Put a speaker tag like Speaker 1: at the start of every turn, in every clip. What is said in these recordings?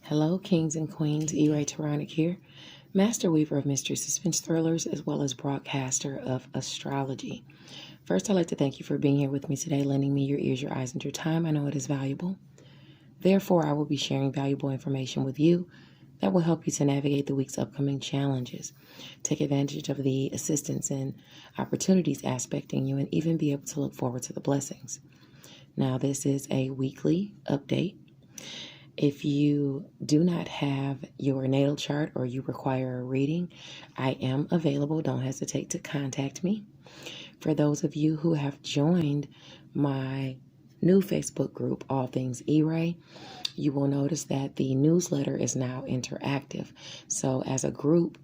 Speaker 1: Hello, kings and queens. E-Ray Taronic here, master weaver of mystery suspense thrillers, as well as broadcaster of astrology. First, I'd like to thank you for being here with me today, lending me your ears, your eyes, and your time. I know it is valuable. Therefore, I will be sharing valuable information with you that will help you to navigate the week's upcoming challenges, take advantage of the assistance and opportunities aspecting you, and even be able to look forward to the blessings. Now, this is a weekly update. If you do not have your natal chart or you require a reading, I am available. Don't hesitate to contact me. For those of you who have joined my new Facebook group, All Things E-Ray, you will notice that the newsletter is now interactive. So as a group,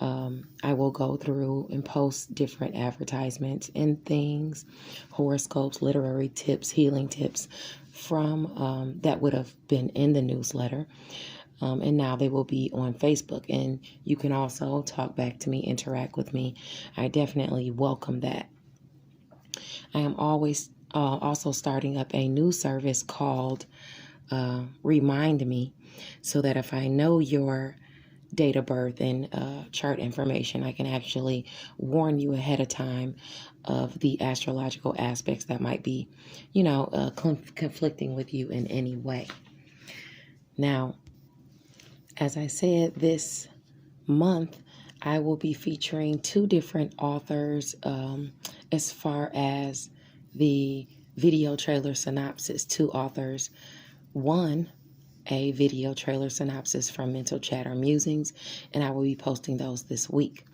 Speaker 1: I will go through and post different advertisements and things, horoscopes, literary tips, healing tips from that would have been in the newsletter. And now they will be on Facebook. And you can also talk back to me, interact with me. I definitely welcome that. I am always also starting up a new service called Remind Me, so that if I know your date of birth and chart information, I can actually warn you ahead of time of the astrological aspects that might be, conflicting with you in any way. Now, as I said, this month I will be featuring two different authors as far as the video trailer synopsis. Two authors. One, a video trailer synopsis from Mental Chatter Musings, and I will be posting those this week.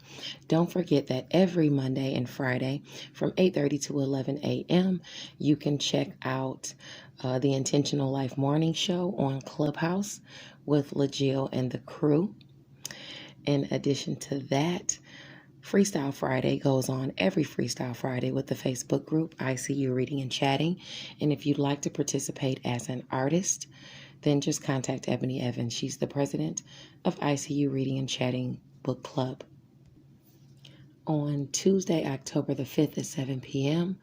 Speaker 1: Don't forget that every Monday and Friday from 8:30 to 11 a.m. you can check out the Intentional Life Morning Show on Clubhouse with LaJill and the crew. In addition to that, Freestyle Friday goes on every Freestyle Friday with the Facebook group ICU Reading and Chatting. And if you'd like to participate as an artist, then just contact Ebony Evans. She's the president of ICU Reading and Chatting Book Club. On Tuesday, October the 5th at 7 p.m.,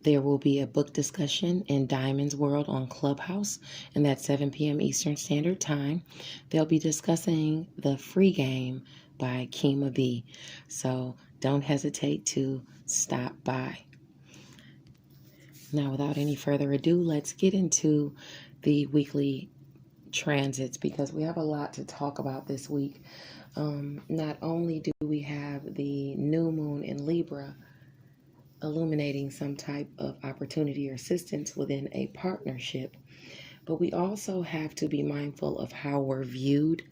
Speaker 1: there will be a book discussion in Diamond's World on Clubhouse, and that's 7 p.m. Eastern Standard Time. They'll be discussing The Free Game by Kima B. So don't hesitate to stop by. Now, without any further ado, let's get into the weekly transits, because we have a lot to talk about this week. Not only do we have the new moon in Libra illuminating some type of opportunity or assistance within a partnership, but we also have to be mindful of how we're viewed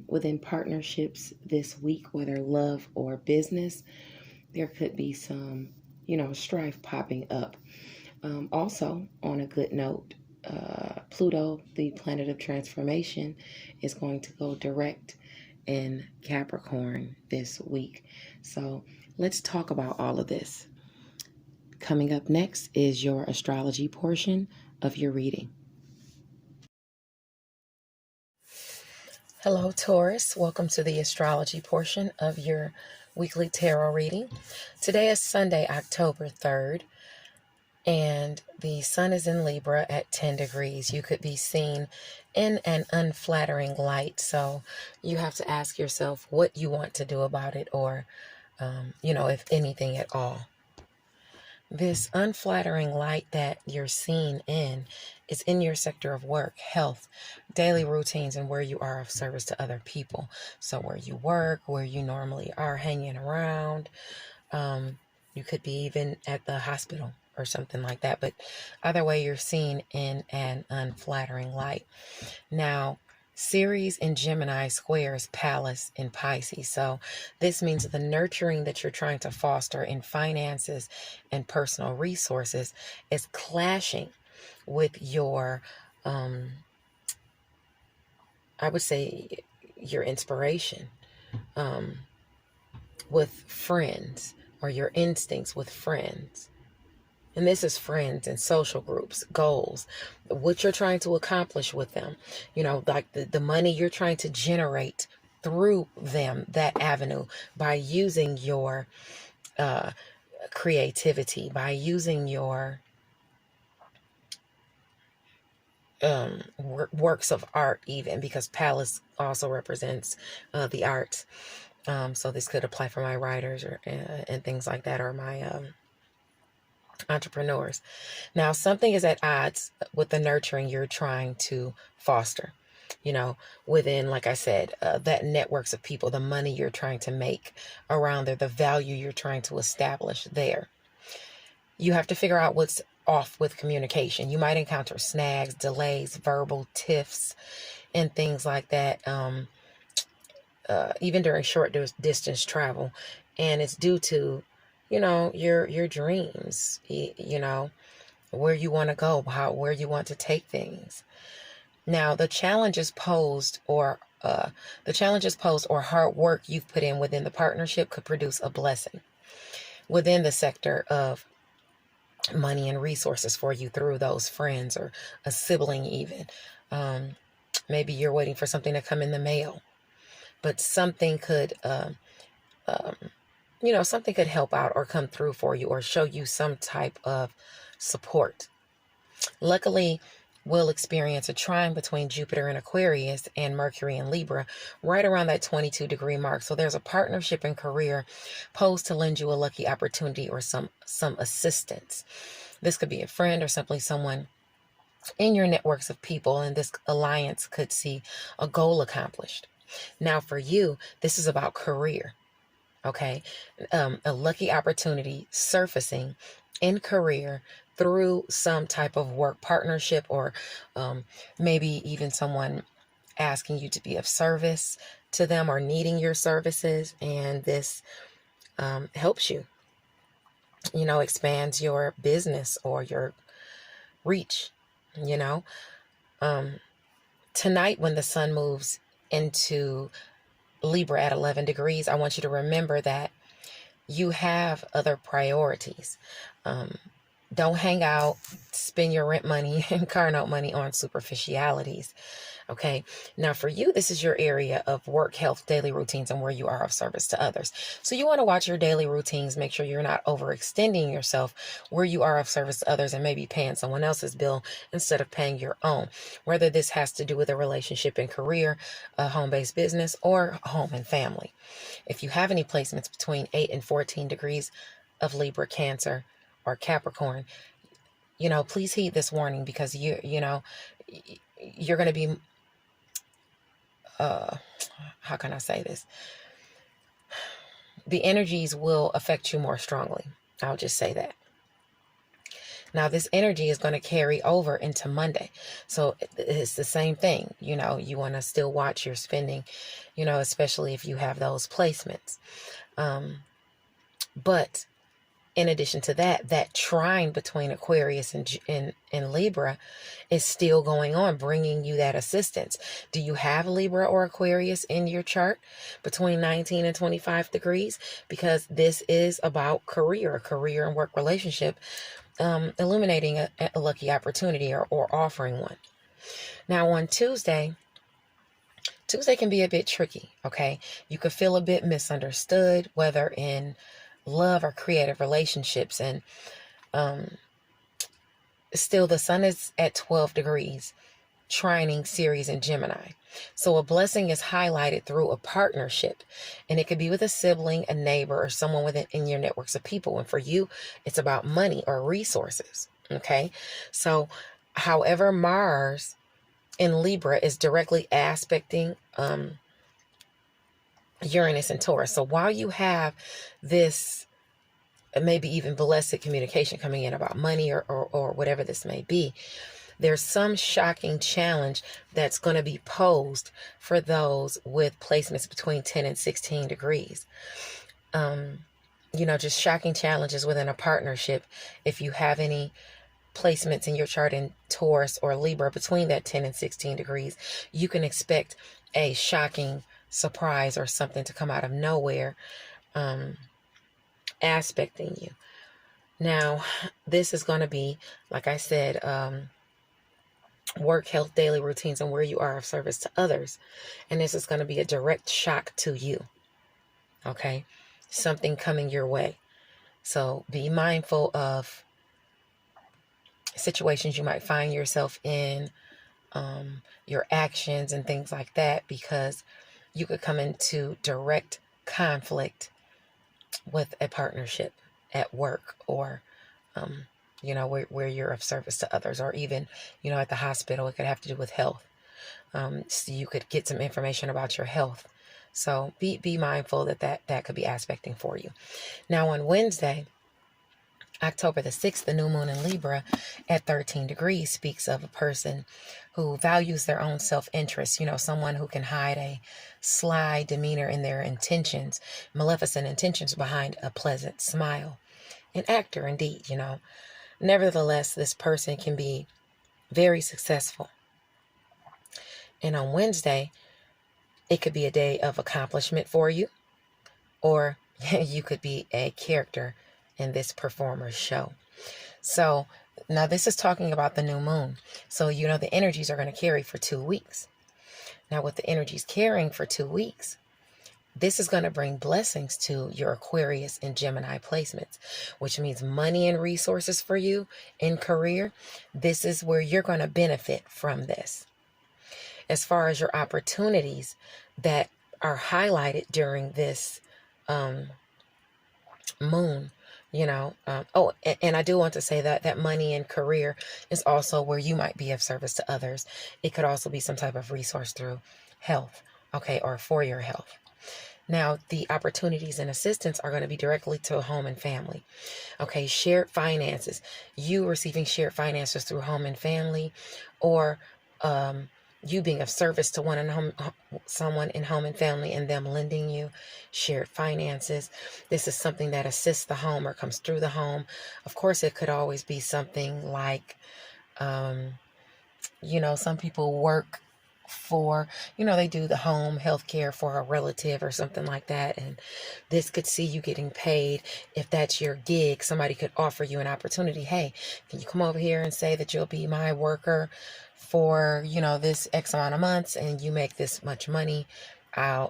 Speaker 1: within partnerships this week, whether love or business. There could be some, strife popping up. Also, on a good note, Pluto, the planet of transformation, is going to go direct in Capricorn this week. So let's talk about all of this. Coming up next is your astrology portion of your reading. Hello, Taurus. Welcome to the astrology portion of your weekly tarot reading. Today is Sunday, October 3rd. And the sun is in Libra at 10 degrees. You could be seen in an unflattering light. So you have to ask yourself what you want to do about it, or, if anything at all. This unflattering light that you're seen in is in your sector of work, health, daily routines, and where you are of service to other people. So where you work, where you normally are hanging around. You could be even at the hospital or something like that. But either way, you're seen in an unflattering light. Now, Ceres in Gemini squares Pallas in Pisces. So this means the nurturing that you're trying to foster in finances and personal resources is clashing with your, I would say, your inspiration with friends, or your instincts with friends. And this is friends and social groups, goals, what you're trying to accomplish with them, like the money you're trying to generate through them, that avenue, by using your creativity, by using your works of art, even because palace also represents the arts. So this could apply for my writers or and things like that, or my entrepreneurs. Now, something is at odds with the nurturing you're trying to foster, within, like I said, that networks of people, the money you're trying to make around there, the value you're trying to establish there. You have to figure out what's off with communication. You might encounter snags, delays, verbal tiffs, and things like that, even during short distance travel. And it's due to, your dreams, where you want to go, where you want to take things. Now, the challenges posed or hard work you've put in within the partnership could produce a blessing within the sector of money and resources for you through those friends or a sibling even. Maybe you're waiting for something to come in the mail, but something could, something could help out or come through for you or show you some type of support. Luckily, we'll experience a trine between Jupiter in Aquarius and Mercury in Libra right around that 22-degree mark. So there's a partnership in career posed to lend you a lucky opportunity or some assistance. This could be a friend or simply someone in your networks of people, and this alliance could see a goal accomplished. Now, for you, this is about career. Okay, a lucky opportunity surfacing in career through some type of work partnership, or maybe even someone asking you to be of service to them or needing your services. And this helps you, expands your business or your reach, tonight when the sun moves into Libra at 11 degrees, I want you to remember that you have other priorities. Don't hang out, spend your rent money and car note money on superficialities. Okay. Now for you, this is your area of work, health, daily routines, and where you are of service to others. So you want to watch your daily routines, make sure you're not overextending yourself where you are of service to others and maybe paying someone else's bill instead of paying your own. Whether this has to do with a relationship and career, a home-based business, or home and family. If you have any placements between 8 and 14 degrees of Libra, Cancer, or Capricorn, please heed this warning, because you're going to be, how can I say this? The energies will affect you more strongly. I'll just say that. Now, this energy is going to carry over into Monday. So it's the same thing. You want to still watch your spending, especially if you have those placements. But in addition to that, that trine between Aquarius and Libra is still going on, bringing you that assistance. Do you have Libra or Aquarius in your chart between 19 and 25 degrees? Because this is about career and work relationship, illuminating a lucky opportunity or offering one. Now on Tuesday can be a bit tricky, okay? You could feel a bit misunderstood, whether in love or creative relationships. And still the sun is at 12 degrees, trining Ceres and Gemini. So a blessing is highlighted through a partnership, and it could be with a sibling, a neighbor, or someone within your networks of people. And for you, it's about money or resources. Okay. So however, Mars in Libra is directly aspecting Uranus and Taurus. So while you have this maybe even blessed communication coming in about money or whatever this may be, there's some shocking challenge that's going to be posed for those with placements between 10 and 16 degrees. Just shocking challenges within a partnership. If you have any placements in your chart in Taurus or Libra between that 10 and 16 degrees, you can expect a shocking surprise or something to come out of nowhere, aspecting you. Now, this is going to be, like I said, work, health, daily routines, and where you are of service to others. And this is going to be a direct shock to you. Okay? Something coming your way. So be mindful of situations you might find yourself in, your actions and things like that, because you could come into direct conflict with a partnership at work, or where you're of service to others, or even at the hospital. It could have to do with health. So you could get some information about your health. So be mindful that could be aspecting for you. Now on Wednesday, October the 6th, the new moon in Libra at 13 degrees speaks of a person who values their own self-interest, someone who can hide a sly demeanor in their intentions, maleficent intentions behind a pleasant smile. An actor indeed, Nevertheless, this person can be very successful. And on Wednesday, it could be a day of accomplishment for you, or you could be a character in this performer's show. So now this is talking about the new moon. So, the energies are going to carry for 2 weeks. Now with the energies carrying for 2 weeks, this is going to bring blessings to your Aquarius and Gemini placements, which means money and resources for you in career. This is where you're going to benefit from this. As far as your opportunities that are highlighted during this moon, and I do want to say that money and career is also where you might be of service to others. It could also be some type of resource through health, okay, or for your health. Now, the opportunities and assistance are going to be directly to home and family. Okay, shared finances. You receiving shared finances through home and family, or you being of service to someone in home and family, and them lending you shared finances. This is something that assists the home or comes through the home. Of course, it could always be something like, some people work for, they do the home health care for a relative or something like that. And this could see you getting paid. If that's your gig, somebody could offer you an opportunity. Hey, can you come over here and say that you'll be my worker for, this X amount of months, and you make this much money? I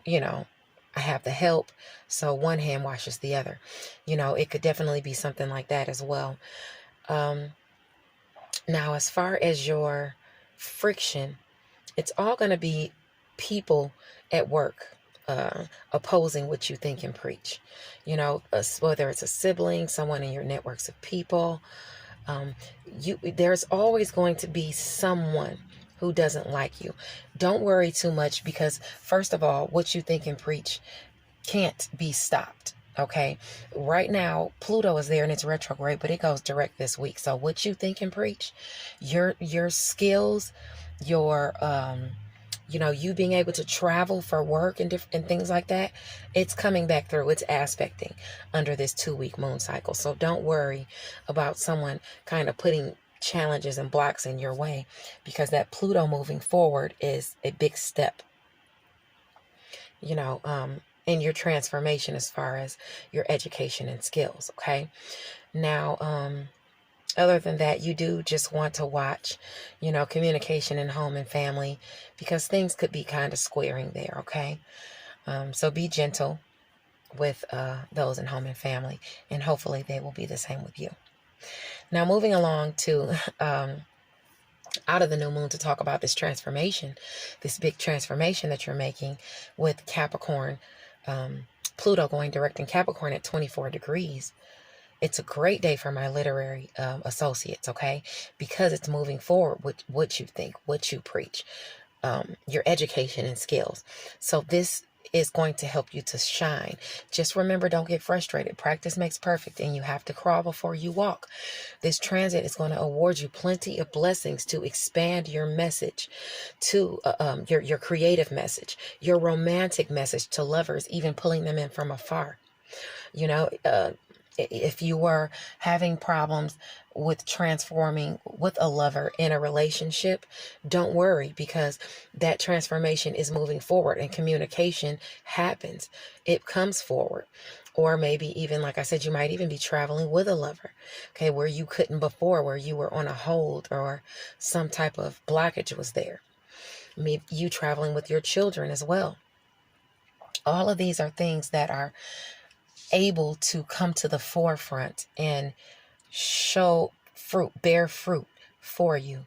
Speaker 1: have the help. So one hand washes the other. It could definitely be something like that as well. Now, as far as your friction, it's all going to be people at work opposing what you think and preach. Whether it's a sibling, someone in your networks of people, there's always going to be someone who doesn't like you. Don't worry too much, because first of all, what you think and preach can't be stopped. Okay, right now Pluto is there and it's retrograde, but it goes direct this week. So what you think and preach, your skills, your you being able to travel for work and things like that, it's coming back through. It's aspecting under this 2-week moon cycle. So don't worry about someone kind of putting challenges and blocks in your way, because that Pluto moving forward is a big step, in your transformation as far as your education and skills. Okay. Now, other than that, you do just want to watch, communication in home and family, because things could be kind of squaring there. Okay. So be gentle with those in home and family, and hopefully they will be the same with you. Now, moving along to out of the new moon to talk about this transformation, this big transformation that you're making with Capricorn, Pluto going direct in Capricorn at 24 degrees. It's a great day for my literary associates, okay? Because it's moving forward with what you think, what you preach, your education and skills. So this is going to help you to shine. Just remember, don't get frustrated. Practice makes perfect, and you have to crawl before you walk. This transit is going to award you plenty of blessings to expand your message, to your creative message, your romantic message to lovers, even pulling them in from afar. If you were having problems with transforming with a lover in a relationship, don't worry, because that transformation is moving forward and communication happens. It comes forward. Or maybe even, like I said, you might even be traveling with a lover, okay, where you couldn't before, where you were on a hold or some type of blockage was there. Maybe you traveling with your children as well. All of these are things that are able to come to the forefront and bear fruit for you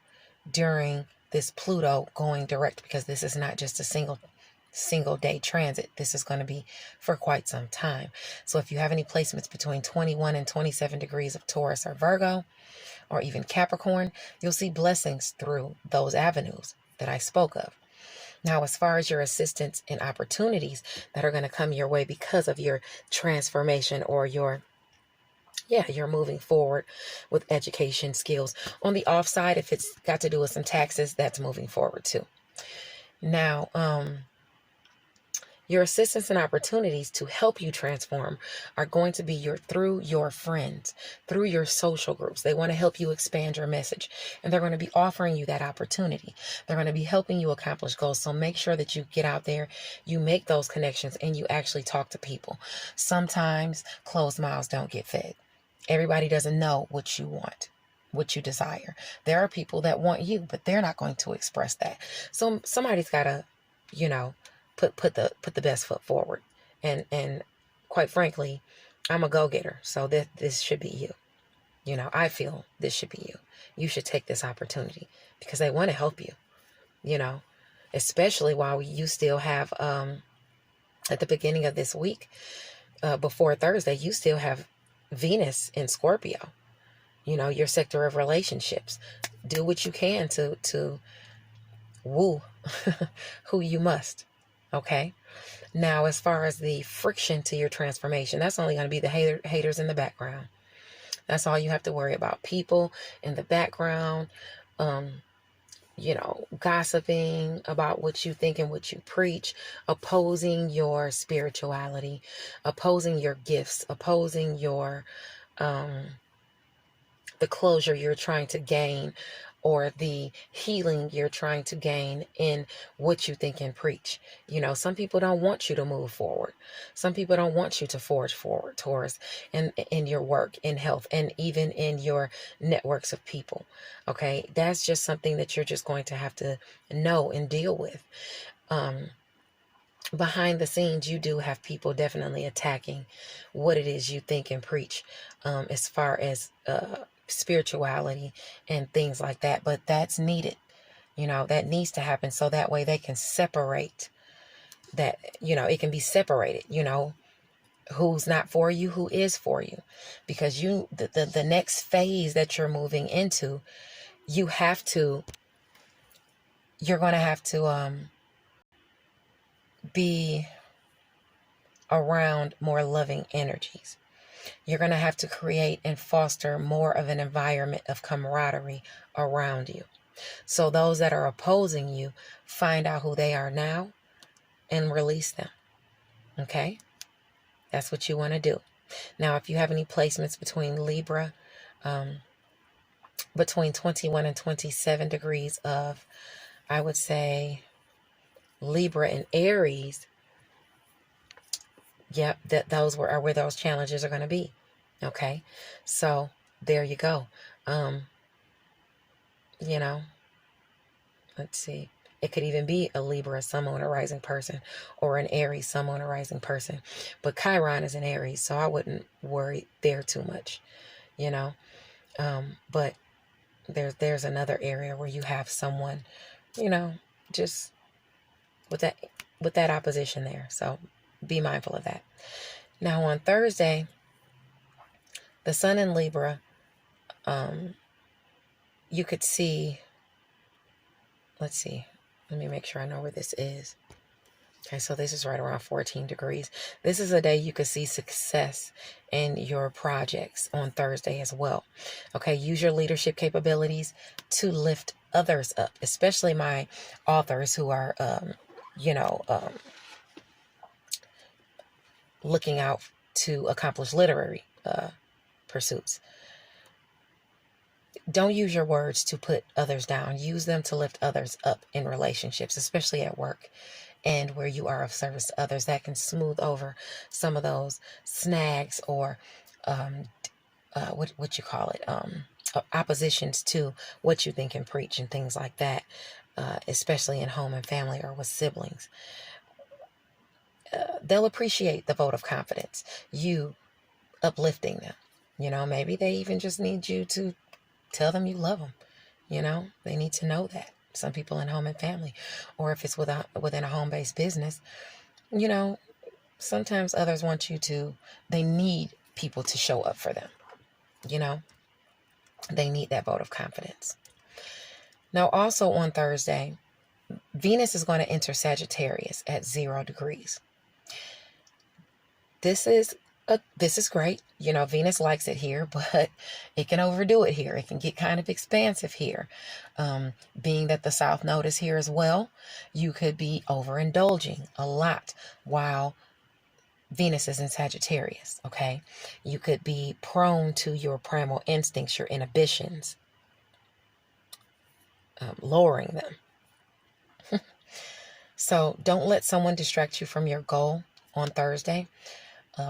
Speaker 1: during this Pluto going direct, because this is not just a single day transit. This is going to be for quite some time. So if you have any placements between 21 and 27 degrees of Taurus or Virgo, or even Capricorn, you'll see blessings through those avenues that I spoke of. Now, as far as your assistance and opportunities that are going to come your way because of your transformation, or you're moving forward with education skills. On the offside, if it's got to do with some taxes, that's moving forward too. Now, your assistance and opportunities to help you transform are going to be through your friends, through your social groups. They want to help you expand your message, and they're going to be offering you that opportunity. They're going to be helping you accomplish goals. So make sure that you get out there, you make those connections, and you actually talk to people. Sometimes closed mouths don't get fed. Everybody doesn't know what you want, what you desire. There are people that want you, but they're not going to express that. So somebody's got to, put the best foot forward. And quite frankly, I'm a go-getter. So this should be you. I feel this should be you. You should take this opportunity because they want to help you, especially while you still have, at the beginning of this week, before Thursday, you still have Venus in Scorpio, your sector of relationships. Do what you can to woo who you must. Okay. Now, as far as the friction to your transformation, that's only going to be the haters in the background. That's all you have to worry about. People in the background, gossiping about what you think and what you preach, opposing your spirituality, opposing your gifts, opposing your, the closure you're trying to gain, or the healing you're trying to gain in what you think and preach. Some people don't want you to move forward. Some people don't want you to forge forward, Taurus, in your work, in health, and even in your networks of people. Okay, that's just something that you're just going to have to know and deal with. Behind the scenes, you do have people definitely attacking what it is you think and preach, as far as spirituality and things like that. But that's needed. That needs to happen, so that way they can separate that, it can be separated, who's not for you, who is for you. Because the next phase that you're moving into, you're going to have to be around more loving energies. You're going to have to create and foster more of an environment of camaraderie around you. So those that are opposing you, find out who they are now and release them. Okay? That's what you want to do. Now, if you have any placements between Libra, between 21 and 27 degrees of, I would say, Libra and Aries, yep, those are where those challenges are going to be. Okay, so there you go. Let's see. It could even be a Libra, Sun, Moon, or Rising person, or an Aries, Sun, Moon, or Rising person. But Chiron is an Aries, so I wouldn't worry there too much, But there's another area where you have someone, just with that opposition there. So be mindful of that. Now on Thursday, the Sun in Libra, you could see, let's see, let me make sure I know where this is. Okay, so this is right around 14 degrees. This is a day you could see success in your projects on Thursday as well. Okay, use your leadership capabilities to lift others up, especially my authors who are, looking out to accomplish literary pursuits. Don't use your words to put others down. Use them to lift others up in relationships, especially at work and where you are of service to others. That can smooth over some of those snags or what you call it, oppositions to what you think and preach and things like that, especially in home and family or with siblings. They'll appreciate the vote of confidence, you uplifting them. Maybe they even just need you to tell them you love them. They need to know that. some people in home and family, or if it's within a home-based business, you know, sometimes others want you to, they need people to show up for them. You know, they need that vote of confidence. Now, also on Thursday, Venus is going to enter Sagittarius at 0 degrees. This is great. You know, Venus likes it here, but it can overdo it here. It can get kind of expansive here. Being that the South Node is here as well, you could be overindulging a lot while Venus is in Sagittarius, okay? You could be prone to your primal instincts, your inhibitions, lowering them. So don't let someone distract you from your goal on Thursday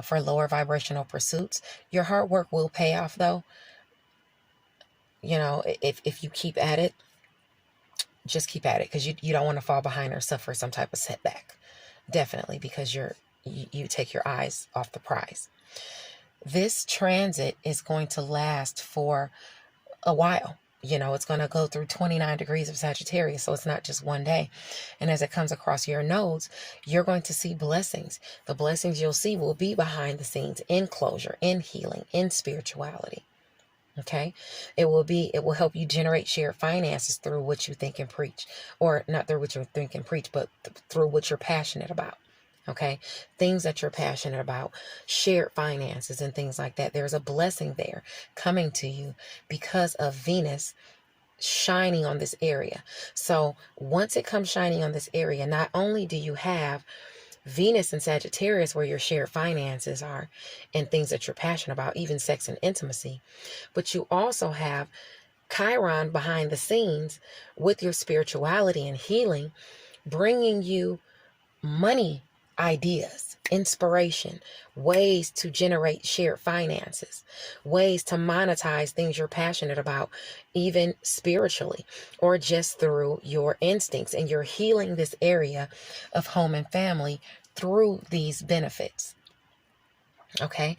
Speaker 1: for lower vibrational pursuits. Your hard work will pay off, though. You know, if you keep at it, just keep at it, because you don't want to fall behind or suffer some type of setback. Definitely, because you take your eyes off the prize. This transit is going to last for a while. You know, it's going to go through 29 degrees of Sagittarius, so it's not just one day. And as it comes across your nodes, you're going to see blessings. The blessings you'll see will be behind the scenes, in closure, in healing, in spirituality. Okay? It will help you generate shared finances through what you think and preach. Or not through what you think and preach, but through what you're passionate about. Okay? Things that you're passionate about, shared finances and things like that. There's a blessing there coming to you because of Venus shining on this area. So once it comes shining on this area, not only do you have Venus and Sagittarius where your shared finances are and things that you're passionate about, even sex and intimacy, but you also have Chiron behind the scenes with your spirituality and healing, bringing you money ideas, inspiration, ways to generate shared finances, ways to monetize things you're passionate about, even spiritually, or just through your instincts. And you're healing this area of home and family through these benefits. Okay.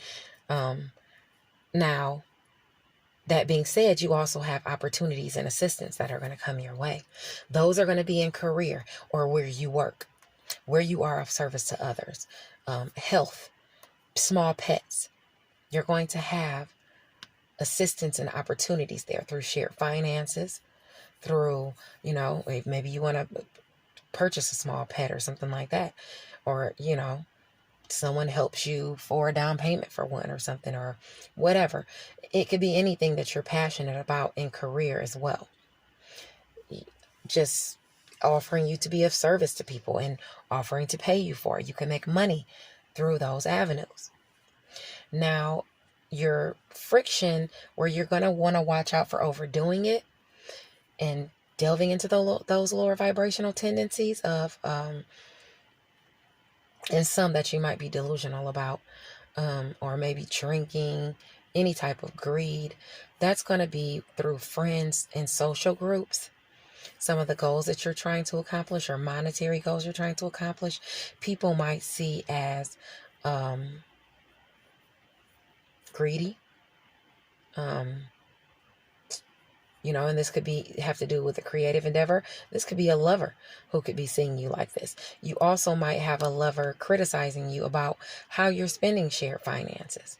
Speaker 1: Now, that being said, you also have opportunities and assistance that are going to come your way. Those are going to be in career or where you work, where you are of service to others, health, small pets. You're going to have assistance and opportunities there through shared finances, through, you know, maybe you want to purchase a small pet or something like that. Or, you know, someone helps you for a down payment for one or something, or whatever. It could be anything that you're passionate about in career as well. Just offering you to be of service to people and offering to pay you for it. You can make money through those avenues. Now, your friction, where you're going to want to watch out for overdoing it and delving into those lower vibrational tendencies of, and some that you might be delusional about, or maybe drinking, any type of greed, that's going to be through friends and social groups. Some of the goals that you're trying to accomplish, or monetary goals you're trying to accomplish, people might see as greedy. You know, and this could have to do with a creative endeavor. This could be a lover who could be seeing you like this. You also might have a lover criticizing you about how you're spending shared finances.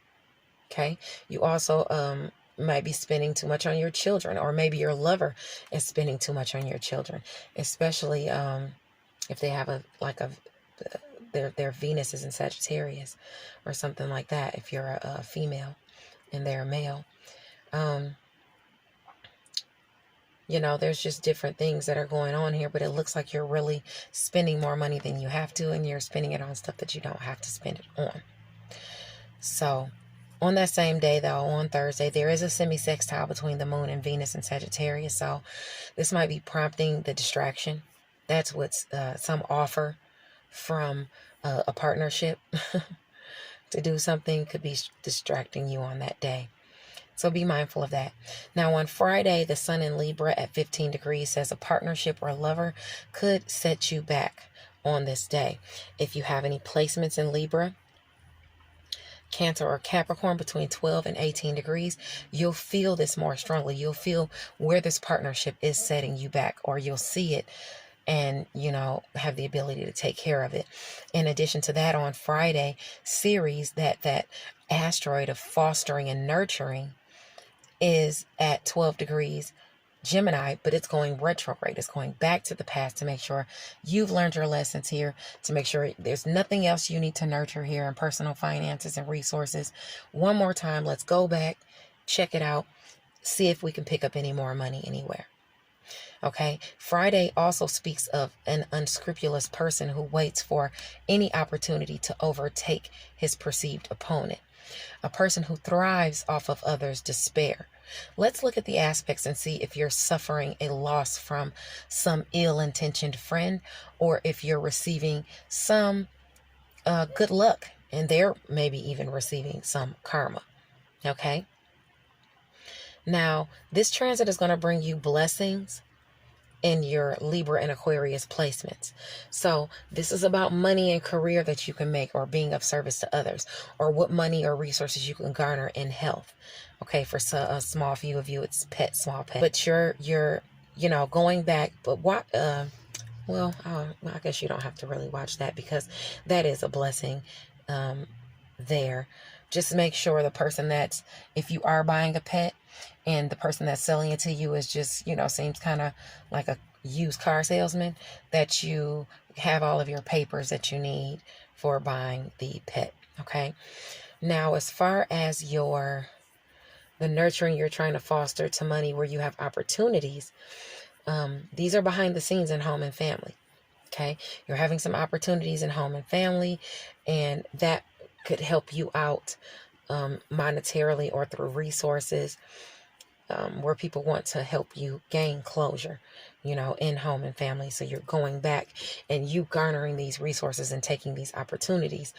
Speaker 1: Okay. You also might be spending too much on your children, or maybe your lover is spending too much on your children, especially if they have their Venus is in Sagittarius or something like that. If you're a female and they're a male, you know, there's just different things that are going on here, but it looks like you're really spending more money than you have to, and you're spending it on stuff that you don't have to spend it on. So on that same day, though, on Thursday, there is a semi-sextile between the moon and Venus in Sagittarius. So this might be prompting the distraction. That's what some offer from a partnership to do something could be distracting you on that day. So be mindful of that. Now, on Friday, the sun in Libra at 15 degrees says a partnership or a lover could set you back on this day. If you have any placements in Libra, Cancer or Capricorn between 12 and 18 degrees, you'll feel this more strongly. You'll feel where this partnership is setting you back, or you'll see it and, have the ability to take care of it. In addition to that, on Friday, Ceres, that asteroid of fostering and nurturing, is at 12 degrees Gemini, but it's going retrograde. It's going back to the past to make sure you've learned your lessons here, to make sure there's nothing else you need to nurture here in personal finances and resources. One more time, let's go back, check it out, see if we can pick up any more money anywhere. Okay, Friday also speaks of an unscrupulous person who waits for any opportunity to overtake his perceived opponent. A person who thrives off of others' despair. Let's look at the aspects and see if you're suffering a loss from some ill-intentioned friend, or if you're receiving some good luck and they're maybe even receiving some karma. Okay? Now, this transit is going to bring you blessings in your Libra and Aquarius placements. So this is about money and career that you can make, or being of service to others, or what money or resources you can garner in health. Okay, for a small few of you, it's small pet. But you're going back. But what? Well, I guess you don't have to really watch that, because that is a blessing there. Just make sure the person if you are buying a pet, and the person that's selling it to you is just, seems kind of like a used car salesman, that you have all of your papers that you need for buying the pet. Okay. Now, as far as the nurturing you're trying to foster to money, where you have opportunities, these are behind the scenes in home and family. Okay. You're having some opportunities in home and family, and that could help you out monetarily or through resources, where people want to help you gain closure, in home and family. So you're going back and you garnering these resources and taking these opportunities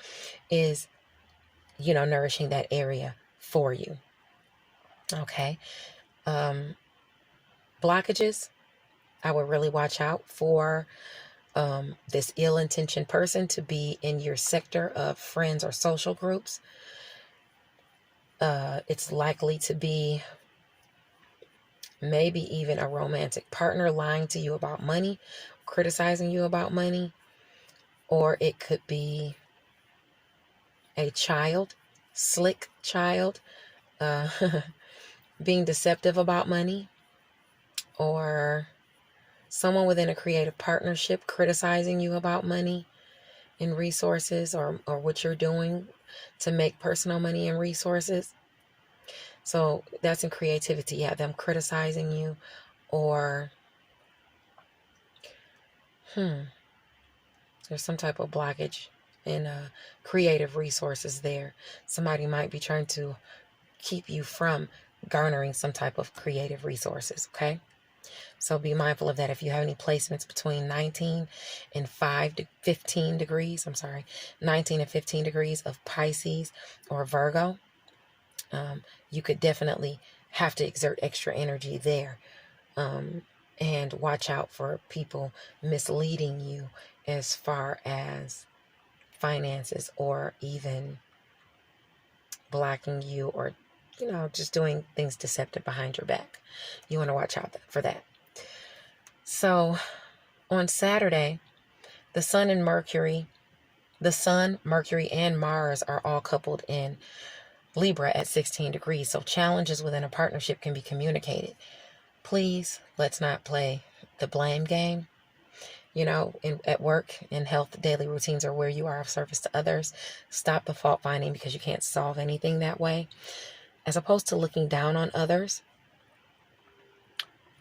Speaker 1: is, nourishing that area for you. Okay. Blockages, I would really watch out for this ill-intentioned person to be in your sector of friends or social groups. It's likely to be maybe even a romantic partner lying to you about money, criticizing you about money, or it could be a child, slick child, being deceptive about money, or someone within a creative partnership criticizing you about money and resources, or what you're doing to make personal money and resources. So that's in creativity. Yeah, them criticizing you, or there's some type of blockage in creative resources there. Somebody might be trying to keep you from garnering some type of creative resources. Okay. So be mindful of that. If you have any placements between 19 and 15 degrees, 19 and 15 degrees of Pisces or Virgo, you could definitely have to exert extra energy there, and watch out for people misleading you as far as finances, or even blocking you, or just doing things deceptive behind your back. You want to watch out for that. So on Saturday, the Sun, Mercury, and Mars are all coupled in Libra at 16 degrees. So challenges within a partnership can be communicated. Please, let's not play the blame game. At work, in health, daily routines are where you are of service to others. Stop the fault finding, because you can't solve anything that way. As opposed to looking down on others,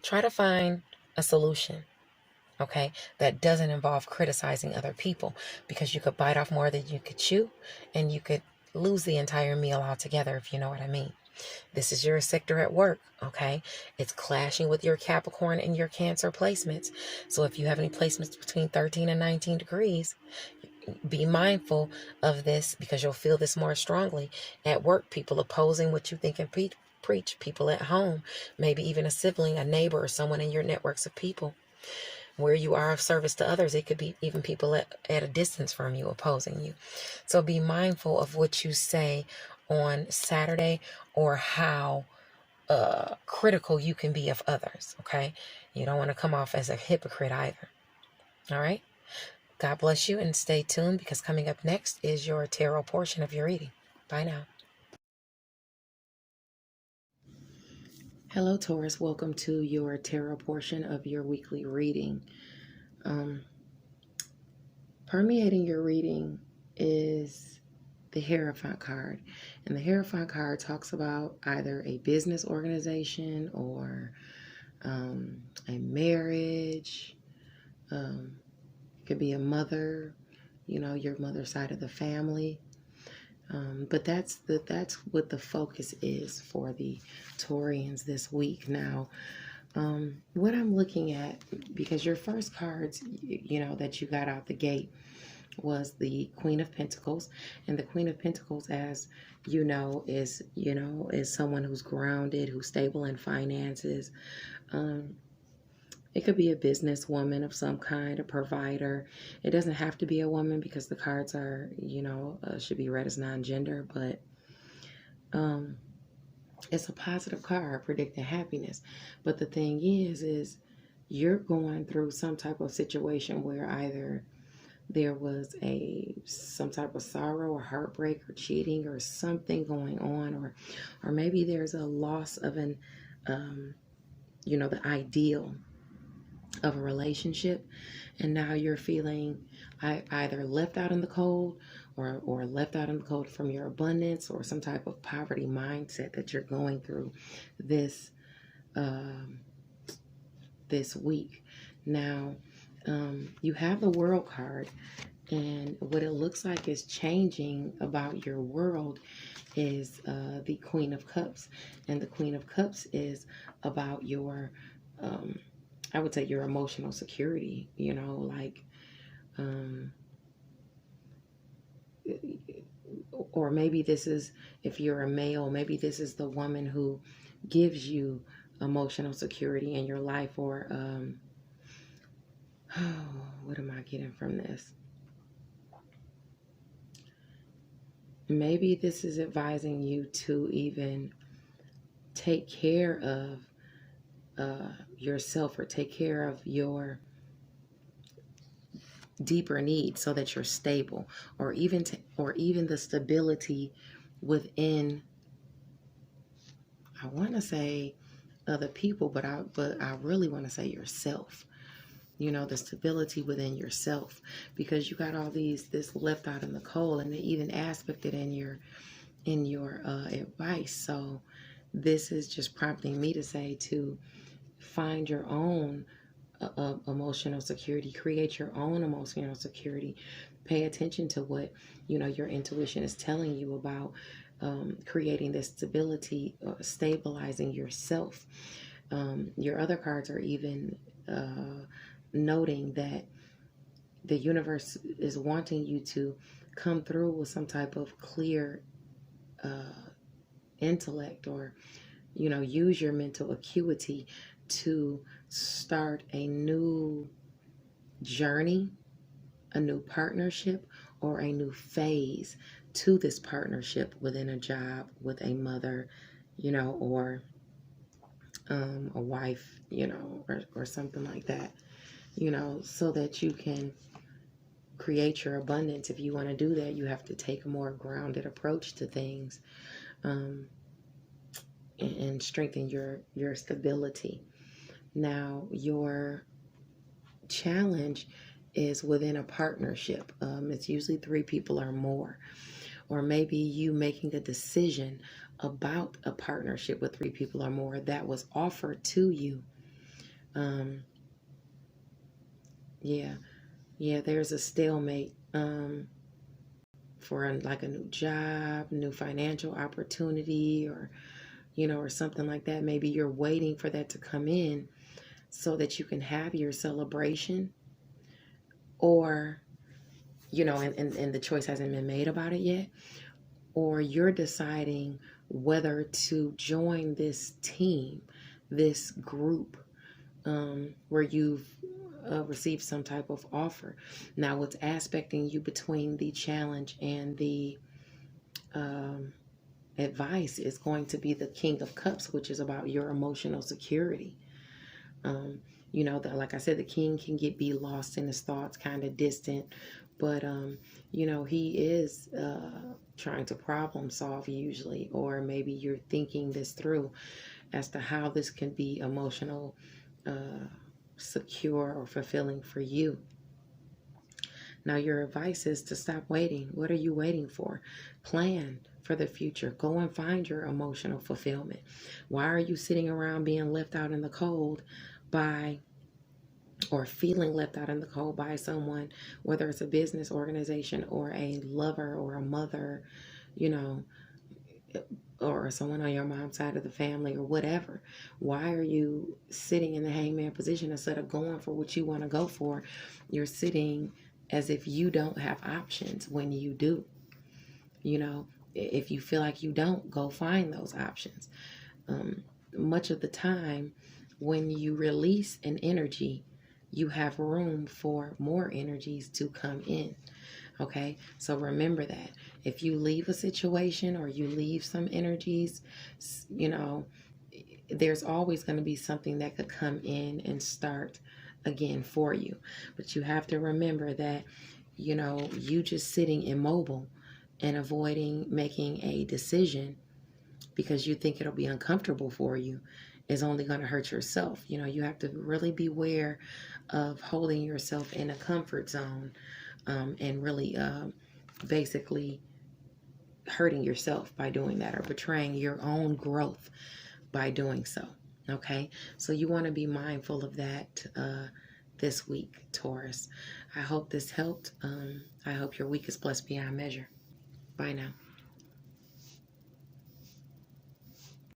Speaker 1: try to find a solution, okay, that doesn't involve criticizing other people, because you could bite off more than you could chew, and you could lose the entire meal altogether, if you know what I mean. This is your sector at work, okay? It's clashing with your Capricorn and your Cancer placements. So if you have any placements between 13 and 19 degrees, be mindful of this, because you'll feel this more strongly at work. People opposing what you think and preach. People at home, maybe even a sibling, a neighbor, or someone in your networks of people. where you are of service to others. It could be even people at a distance from you opposing you. So be mindful of what you say on Saturday, or how critical you can be of others, okay? You don't want to come off as a hypocrite either. All right? God bless you, and stay tuned, because coming up next is your tarot portion of your reading. Bye now. Hello, Taurus. Welcome to your tarot portion of your weekly reading. Permeating your reading is the Hierophant card. And the Hierophant card talks about either a business organization or a marriage. It could be a mother, your mother's side of the family. But that's what the focus is for the Taurians this week. Now, what I'm looking at, because your first cards, that you got out the gate was the Queen of Pentacles, and the Queen of Pentacles, as is someone who's grounded, who's stable in finances. It could be a businesswoman of some kind, a provider. It doesn't have to be a woman, because the cards are, should be read as non-gender, but it's a positive card predicting happiness. But the thing is you're going through some type of situation where either there was some type of sorrow or heartbreak or cheating or something going on, or maybe there's a loss of the ideal of a relationship, and now you're feeling either left out in the cold, or left out in the cold from your abundance, or some type of poverty mindset that you're going through this week. Now, you have the World card, and what it looks like is changing about your world is the Queen of Cups. And the Queen of Cups is about your I would say your emotional security, or maybe this is, if you're a male, maybe this is the woman who gives you emotional security in your life, or what am I getting from this? Maybe this is advising you to even take care of yourself, or take care of your deeper needs, so that you're stable, or even the stability within, I want to say other people, but I really want to say yourself. The stability within yourself, because you got all this left out in the cold, and they even aspected in your advice. So this is just prompting me to say to find your own emotional security, create your own emotional security, pay attention to what your intuition is telling you about creating this stability, stabilizing yourself. Your other cards are even noting that the universe is wanting you to come through with some type of clear intellect, or use your mental acuity to start a new journey, a new partnership, or a new phase to this partnership within a job, with a mother, or a wife, or something like that, so that you can create your abundance. If you want to do that, you have to take a more grounded approach to things, and strengthen your stability. Now, your challenge is within a partnership. It's usually 3 people or more, or maybe you making a decision about a partnership with 3 people or more that was offered to you. There's a stalemate for like a new job, new financial opportunity, or or something like that. Maybe you're waiting for that to come in so that you can have your celebration, or and the choice hasn't been made about it yet, or you're deciding whether to join this team, this group, where you've receive some type of offer. Now, what's aspecting you between the challenge and the advice is going to be the King of Cups, which is about your emotional security. You know, like I said, the king can be lost in his thoughts, kind of distant, but you know, he is trying to problem solve usually, or maybe you're thinking this through as to how this can be emotional, secure, or fulfilling for you. Now, your advice is to stop waiting. What are you waiting for? Plan for the future. Go and find your emotional fulfillment. Why are you sitting around being left out in the cold by, or feeling left out in the cold by someone, whether it's a business organization or a lover or a mother, you know, or someone on your mom's side of the family or whatever? Why are you sitting in the hangman position instead of going for what you want to go for? You're sitting as if you don't have options when you do. You know, if you feel like you don't, go find those options. Much of the time, when you release an energy, you have room for more energies to come in. Okay, so remember that if you leave a situation or you leave some energies, you know, there's always going to be something that could come in and start again for you. But you have to remember that, you know, you just sitting immobile and avoiding making a decision because you think it'll be uncomfortable for you is only going to hurt yourself. You know, you have to really beware of holding yourself in a comfort zone, and really basically hurting yourself by doing that, or betraying your own growth by doing so. Okay, so you want to be mindful of that this week, Taurus. I hope this helped. I hope your week is blessed beyond measure. Bye now.